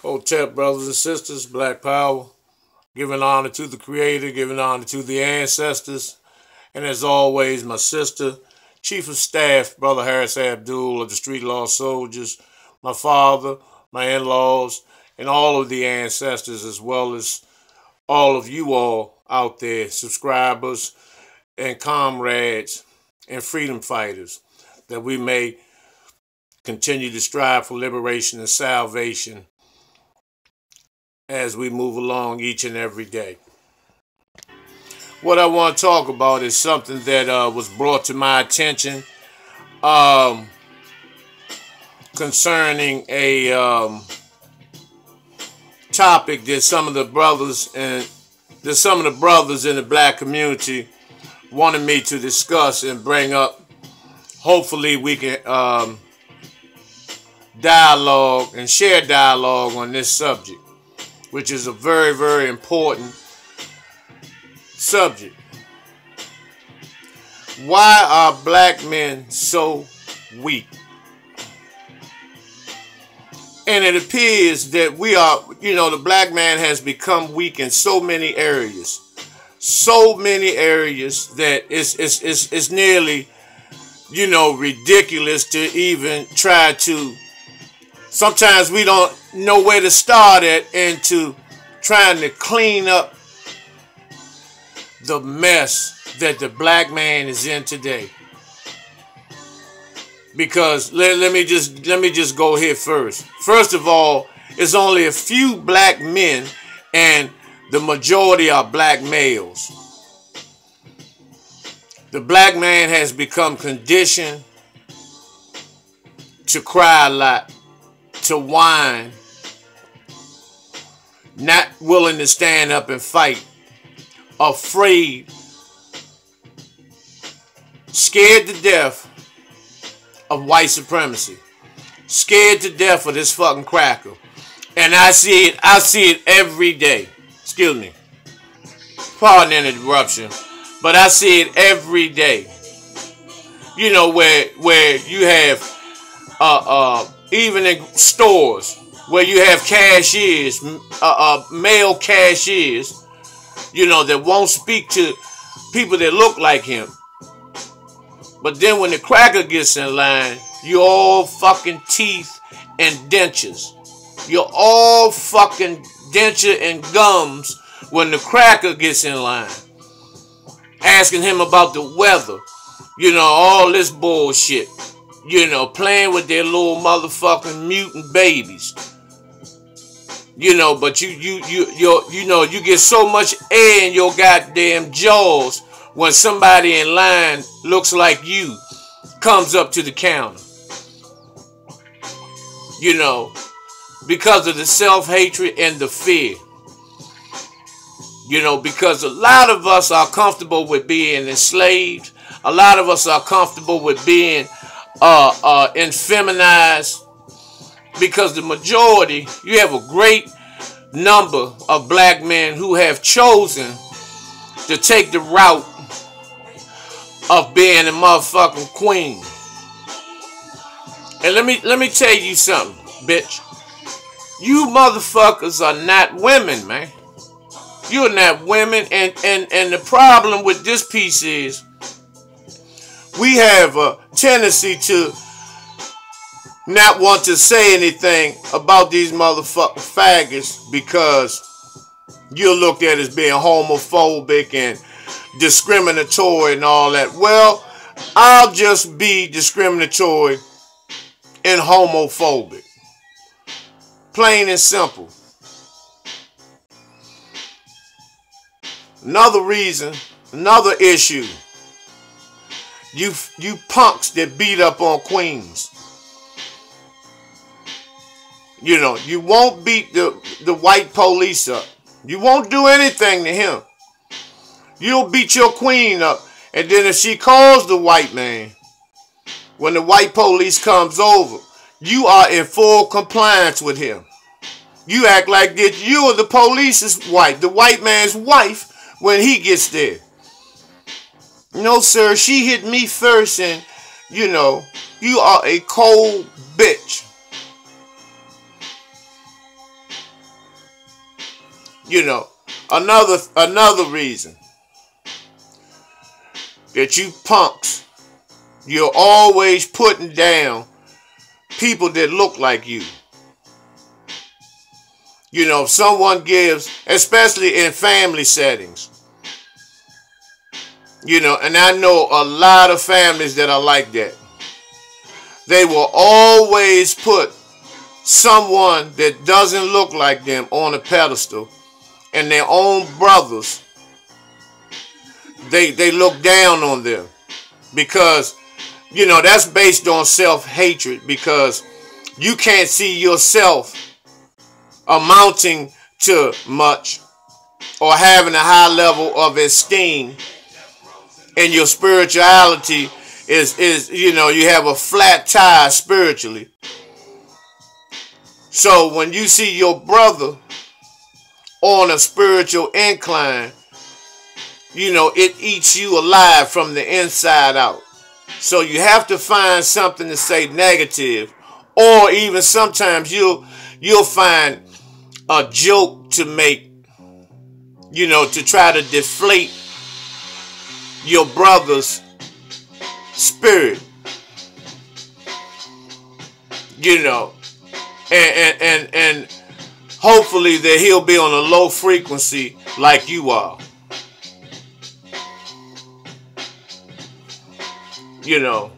Hotep brothers and sisters, Black Power, giving honor to the Creator, giving honor to the ancestors, and as always, my sister, Chief of Staff, Brother Harris Abdul of the Street Law Soldiers, my father, my in-laws, and all of the ancestors, as well as all of you all out there, subscribers and comrades and freedom fighters, that we may continue to strive for liberation and salvation as we move along each and every day. What I want to talk about is something that was brought to my attention concerning a topic that some of the brothers in the black community wanted me to discuss and bring up. Hopefully we can dialogue and share dialogue on this subject, which is a very, very important subject. Why are black men so weak? And it appears that the black man has become weak in so many areas. So many areas that it's nearly, ridiculous to even try to. Sometimes we don't know where to start at into trying to clean up the mess that the black man is in today. Because let me just go here first. First of all, it's only a few black men and the majority are black males. The black man has become conditioned to cry a lot, to whine, not willing to stand up and fight, afraid, scared to death of white supremacy, scared to death of this fucking cracker. And I see it every day. Excuse me. Pardon the interruption, but I see it every day. Where you have even in stores where you have cashiers, male cashiers, that won't speak to people that look like him. But then when the cracker gets in line, you're all fucking teeth and dentures. You're all fucking denture and gums when the cracker gets in line. Asking him about the weather. All this bullshit. Playing with their little motherfucking mutant babies. But you get so much air in your goddamn jaws when somebody in line looks like you comes up to the counter. Because of the self-hatred and the fear. Because a lot of us are comfortable with being enslaved. A lot of us are comfortable with being infeminized. Because the majority, you have a great number of black men who have chosen to take the route of being a motherfucking queen. And let me tell you something, bitch. You motherfuckers are not women, man. You're not women, and the problem with this piece is we have a tendency to not want to say anything about these motherfucking faggots because you're looked at as being homophobic and discriminatory and all that. Well, I'll just be discriminatory and homophobic. Plain and simple. Another reason, another issue. You punks that beat up on queens. You won't beat the white police up. You won't do anything to him. You'll beat your queen up. And then if she calls the white man, when the white police comes over, you are in full compliance with him. You act like that you are the police's wife, the white man's wife, when he gets there. No, sir, she hit me first, and, you are a cold bitch. You know, another reason that you punks, you're always putting down people that look like you. You know, if someone gives, especially in family settings, you know, and I know a lot of families that are like that. They will always put someone that doesn't look like them on a pedestal, and their own brothers, they look down on them because, you know, that's based on self-hatred, because you can't see yourself amounting to much or having a high level of esteem, and your spirituality is you know, you have a flat tire spiritually. So when you see your brother on a spiritual incline, you know, it eats you alive from the inside out. So you have to find something to say negative, or even sometimes you'll find a joke to make, you know, to try to deflate your brother's spirit, you know, and hopefully that he'll be on a low frequency like you are. You know,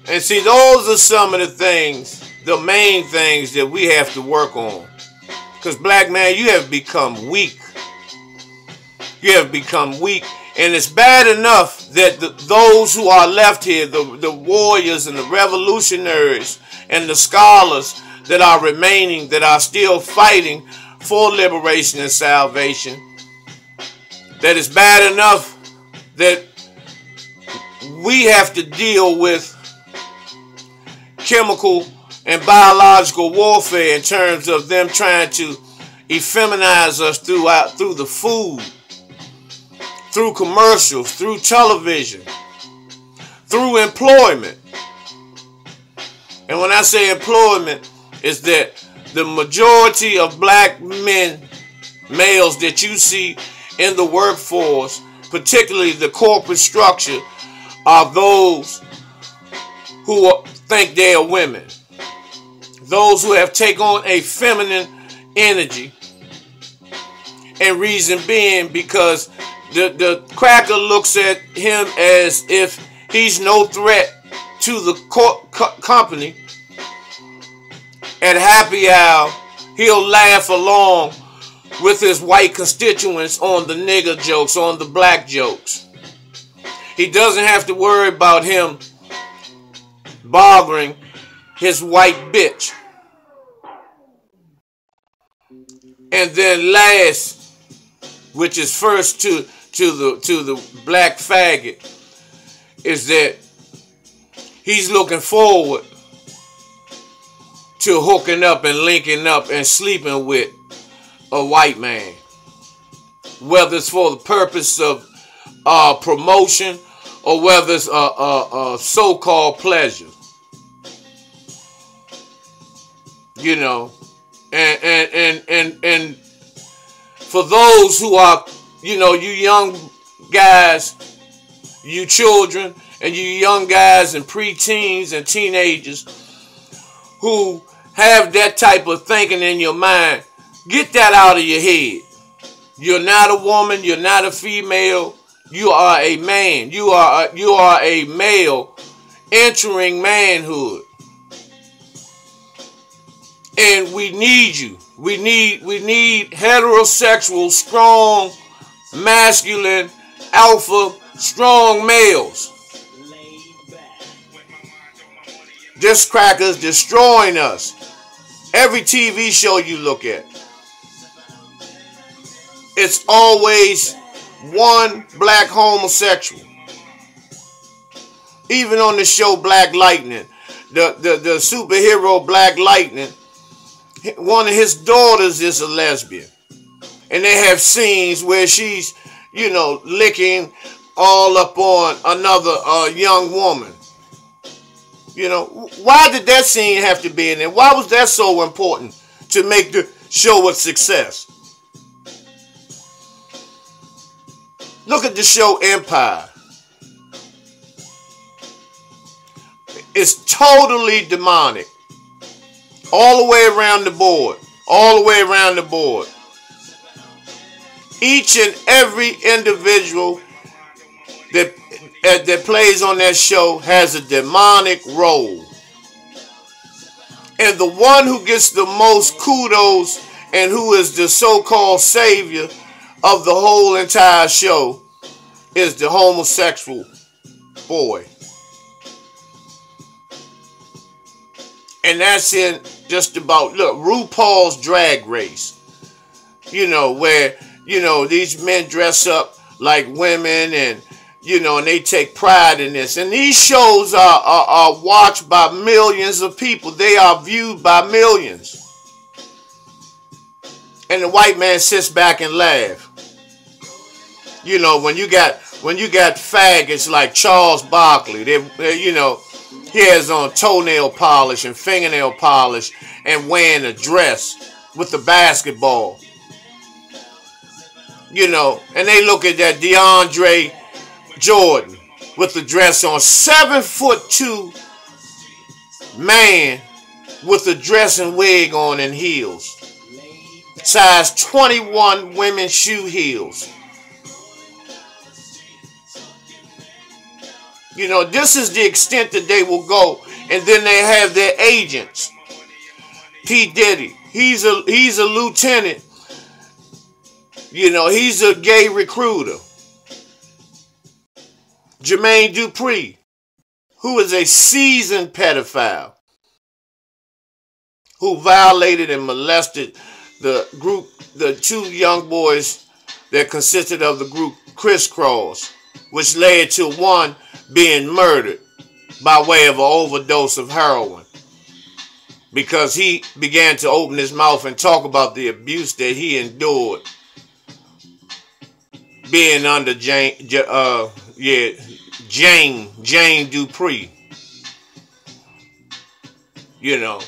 and see, those are some of the things, the main things that we have to work on. Because, black man, you have become weak. You have become weak. And it's bad enough that those who are left here, the warriors and the revolutionaries and the scholars that are remaining, that are still fighting for liberation and salvation, that it's bad enough that we have to deal with chemical and biological warfare in terms of them trying to effeminize us through the food, through commercials, through television, through employment. And when I say employment, is that the majority of black men, males that you see in the workforce, particularly the corporate structure, are those who think they are women. Those who have taken on a feminine energy. And reason being because the cracker looks at him as if he's no threat to the company. At happy hour, he'll laugh along with his white constituents on the nigger jokes, on the black jokes. He doesn't have to worry about him bothering his white bitch. And then last, which is first to the black faggot, is that he's looking forward to hooking up and linking up and sleeping with a white man, whether it's for the purpose of promotion or whether it's a so-called pleasure. You know, and for those who are, you know, you young guys, you children, and you young guys and preteens and teenagers who have that type of thinking in your mind, get that out of your head. You're not a woman. You're not a female. You are a man. You are a male entering manhood. And we need you. We need heterosexual, strong, masculine, alpha, strong males. This cracker's destroying us. Every TV show you look at, it's always one black homosexual. Even on the show Black Lightning, the superhero Black Lightning, one of his daughters is a lesbian. And they have scenes where she's, you know, licking all up on another young woman. You know, why did that scene have to be in there? Why was that so important to make the show a success? Look at the show Empire. It's totally demonic. All the way around the board. All the way around the board. Each and every individual that plays on that show has a demonic role. And the one who gets the most kudos and who is the so-called savior of the whole entire show is the homosexual boy. And that's in just about, look, RuPaul's Drag Race. You know, where, you know, these men dress up like women and, you know, and they take pride in this. And these shows are watched by millions of people. They are viewed by millions. And the white man sits back and laughs. You know, when you got faggots like Charles Barkley, they you know, he has on toenail polish and fingernail polish and wearing a dress with the basketball. You know, and they look at that DeAndre Jordan with the dress on, 7'2" man with the dress and wig on and heels. Size 21 women's shoe heels. You know, this is the extent that they will go. And then they have their agents. P. Diddy, he's a lieutenant. You know, he's a gay recruiter. Jermaine Dupri, who is a seasoned pedophile, who violated and molested the two young boys that consisted of the group Crisscross, which led to one being murdered by way of an overdose of heroin, because he began to open his mouth and talk about the abuse that he endured being under Jane Dupri. You know,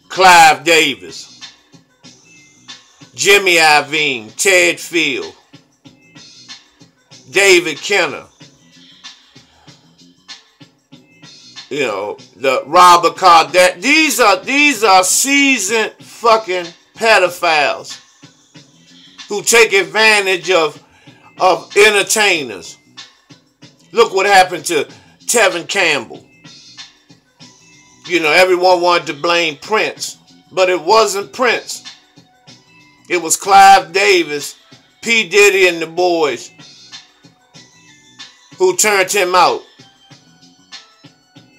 Clive Davis, Jimmy Iovine, Ted Field, David Kenner, you know, the Robert Cardet. These are seasoned fucking pedophiles who take advantage of entertainers. Look what happened to Tevin Campbell. You know, everyone wanted to blame Prince, but it wasn't Prince. It was Clive Davis, P. Diddy, and the boys who turned him out.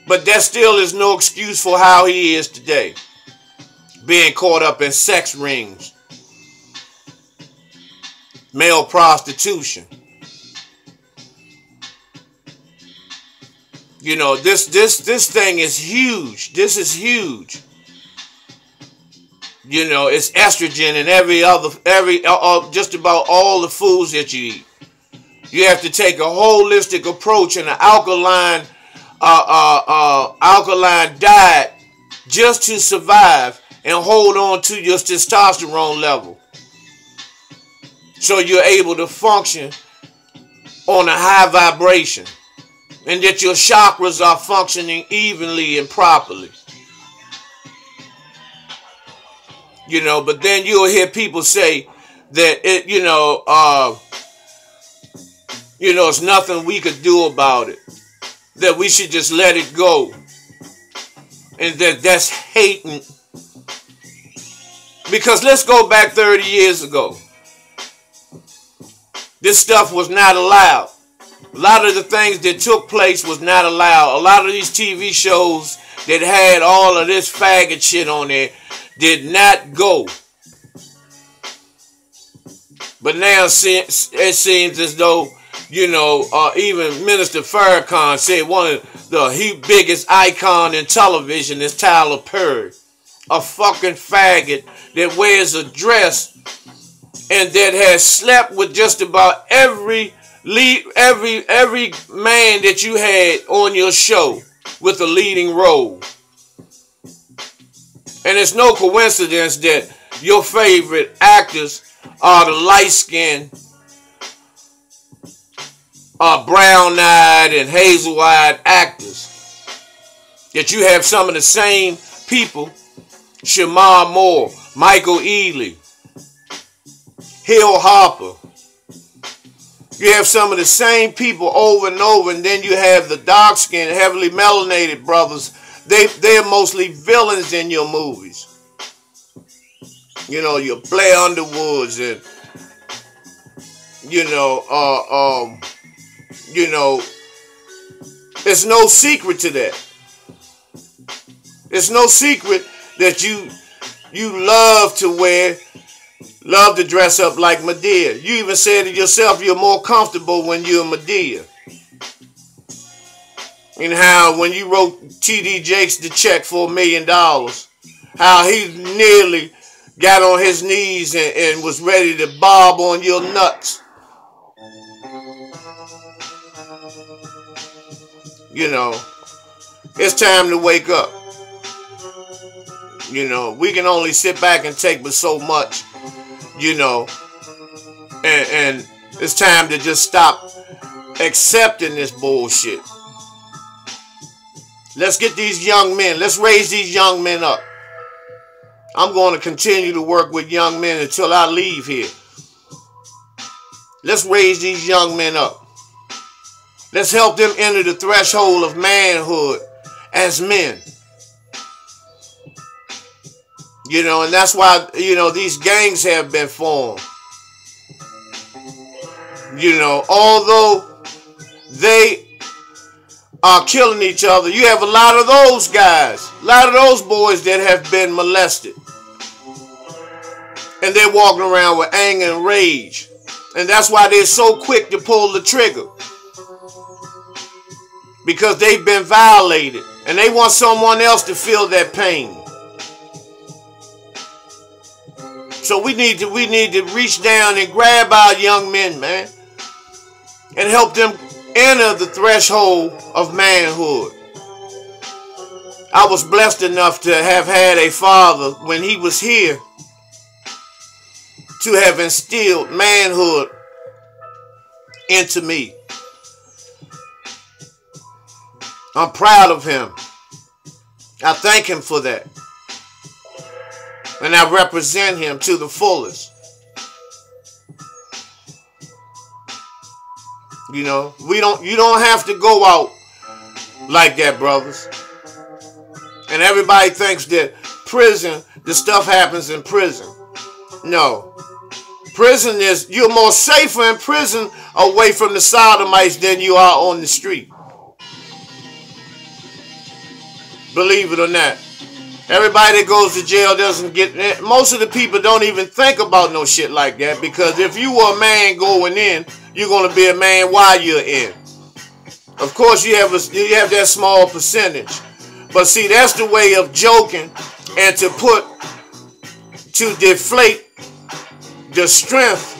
But that still is no excuse for how he is today, being caught up in sex rings, male prostitution. You know, this thing is huge. This is huge. You know, it's estrogen in just about all the foods that you eat. You have to take a holistic approach and an alkaline diet just to survive and hold on to your testosterone level, so you're able to function on a high vibration, and that your chakras are functioning evenly and properly. You know, but then you'll hear people say that it's nothing we could do about it, that we should just let it go, and that's hating. Because let's go back 30 years ago. This stuff was not allowed. A lot of the things that took place was not allowed. A lot of these TV shows that had all of this faggot shit on there did not go. But now it seems as though, you know, even Minister Farrakhan said one of the biggest icon in television is Tyler Perry. A fucking faggot that wears a dress and that has slept with just about every man that you had on your show with a leading role. And it's no coincidence that your favorite actors are the light-skinned, brown-eyed and hazel-eyed actors. That you have some of the same people, Shamar Moore, Michael Ealy, Hill Harper. You have some of the same people over and over, and then you have the dark-skinned, heavily melanated brothers. They're mostly villains in your movies. You know, your Blair Underwoods and it's no secret to that. It's no secret that you love to dress up like Madea. You even said it yourself, you're more comfortable when you're Madea. And how when you wrote T.D. Jakes the check for $1 million, how he nearly got on his knees and was ready to bob on your nuts. You know, it's time to wake up. You know, we can only sit back and take but so much, you know, and it's time to just stop accepting this bullshit. Let's get these young men, let's raise these young men up. I'm going to continue to work with young men until I leave here. Let's raise these young men up. Let's help them enter the threshold of manhood as men. You know, and that's why, you know, these gangs have been formed. You know, although they are killing each other, you have a lot of those guys, a lot of those boys that have been molested. And they're walking around with anger and rage. And that's why they're so quick to pull the trigger. Because they've been violated. And they want someone else to feel that pain. So we need to reach down and grab our young men, man. And help them enter the threshold of manhood. I was blessed enough to have had a father when he was here to have instilled manhood into me. I'm proud of him. I thank him for that. And I represent him to the fullest. You know, you don't have to go out like that, brothers. And everybody thinks that prison, the stuff happens in prison. No. Prison is, you're more safer in prison away from the sodomites than you are on the street. Believe it or not. Everybody that goes to jail doesn't get, most of the people don't even think about no shit like that, because if you were a man going in, you're going to be a man while you're in. Of course, you have that small percentage. But see, that's the way of joking and to deflate the strength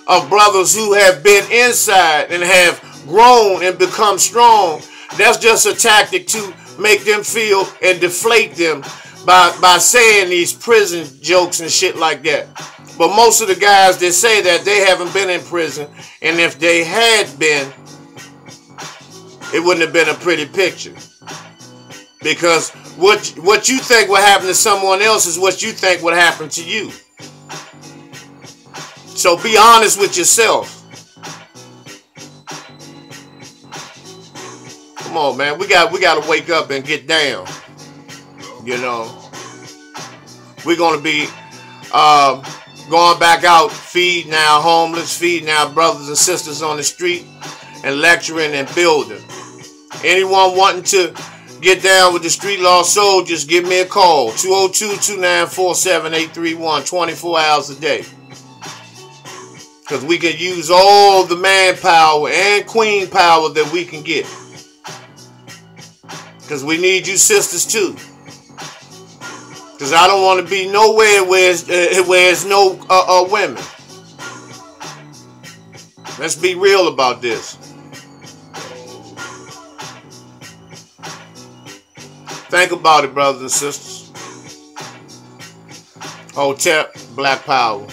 of brothers who have been inside and have grown and become strong. That's just a tactic to make them feel and deflate them by saying these prison jokes and shit like that. But most of the guys that say that, they haven't been in prison. And if they had been, it wouldn't have been a pretty picture. Because what you think will happen to someone else is what you think would happen to you. So be honest with yourself. Come on, man. We got to wake up and get down. You know. We're going to be going back out, feeding our homeless, feeding our brothers and sisters on the street, and lecturing and building. Anyone wanting to get down with the Street Law Soldiers, give me a call. 202-294-7831, 24 hours a day. Because we can use all the manpower and queen power that we can get. Because we need you sisters too. Because I don't want to be nowhere where there's no women. Let's be real about this. Think about it, brothers and sisters. Hotep, Black Power.